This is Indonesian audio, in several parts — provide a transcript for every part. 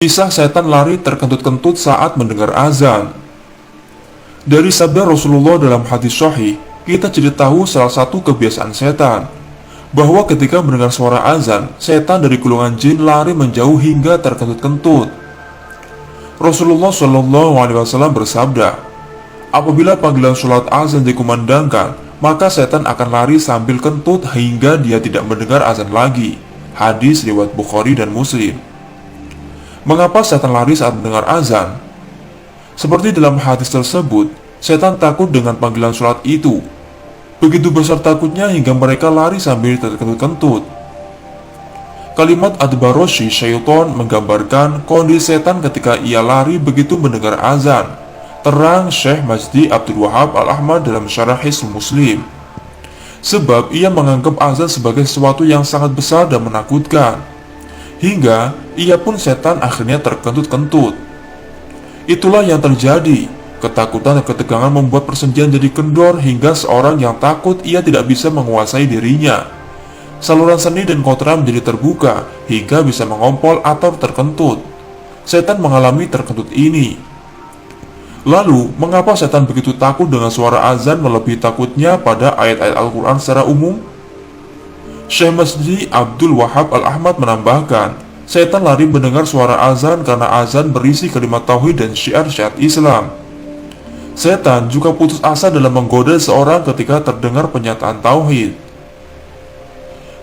Kisah setan lari terkentut-kentut saat mendengar azan. Dari sabda Rasulullah dalam hadis sahih, kita jadi tahu salah satu kebiasaan setan, bahwa ketika mendengar suara azan, setan dari golongan jin lari menjauh hingga terkentut-kentut. Rasulullah Shallallahu Alaihi Wasallam bersabda, apabila panggilan sholat azan dikumandangkan, maka setan akan lari sambil kentut hingga dia tidak mendengar azan lagi. Hadis riwayat Bukhari dan Muslim. Mengapa setan lari saat mendengar azan? Seperti dalam hadis tersebut, setan takut dengan panggilan sholat itu. Begitu besar takutnya hingga mereka lari sambil terkentut-kentut. Kalimat Ad-Barashi Syaiton menggambarkan kondisi setan ketika ia lari begitu mendengar azan. Terang Syekh Majdi Abdul Wahab Al-Ahmad dalam Syarah Hisnul Muslim. Sebab ia menganggap azan sebagai sesuatu yang sangat besar dan menakutkan, hingga ia pun setan akhirnya terkentut-kentut. Itulah yang terjadi. Ketakutan dan ketegangan membuat persendian jadi kendor hingga seorang yang takut ia tidak bisa menguasai dirinya. Saluran seni dan kotoran menjadi terbuka hingga bisa mengompol atau terkentut. Setan mengalami terkentut ini. Lalu, mengapa setan begitu takut dengan suara azan melebihi takutnya pada ayat-ayat Al-Quran secara umum? Syekh Majdi Abdul Wahab Al-Ahmad menambahkan, setan lari mendengar suara azan karena azan berisi kalimat tauhid dan syiar-syiar Islam. Setan juga putus asa dalam menggoda seorang ketika terdengar pernyataan tauhid.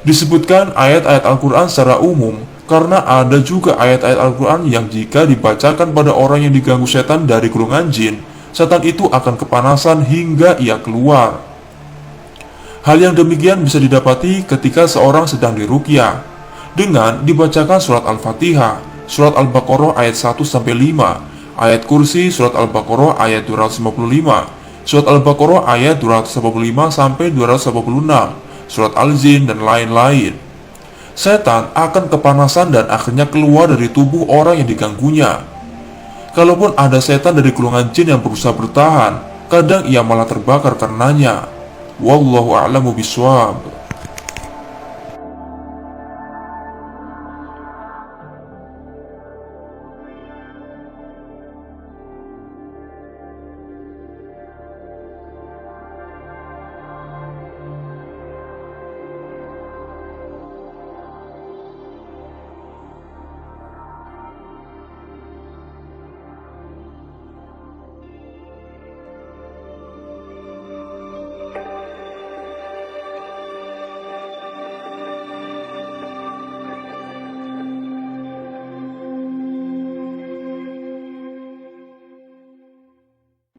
Disebutkan ayat-ayat Al-Quran secara umum karena ada juga ayat-ayat Al-Quran yang jika dibacakan pada orang yang diganggu setan dari golongan jin, setan itu akan kepanasan hingga ia keluar. Hal yang demikian bisa didapati ketika seorang sedang diruqyah dengan dibacakan surat Al-Fatihah, surat Al-Baqarah ayat 1-5, ayat kursi surat Al-Baqarah ayat 255, surat Al-Baqarah ayat 255-256, surat Al-Jin dan lain-lain. Setan akan kepanasan dan akhirnya keluar dari tubuh orang yang diganggunya. Kalaupun ada setan dari golongan jin yang berusaha bertahan, kadang ia malah terbakar karenanya. Wallahu a'lamu bishawab.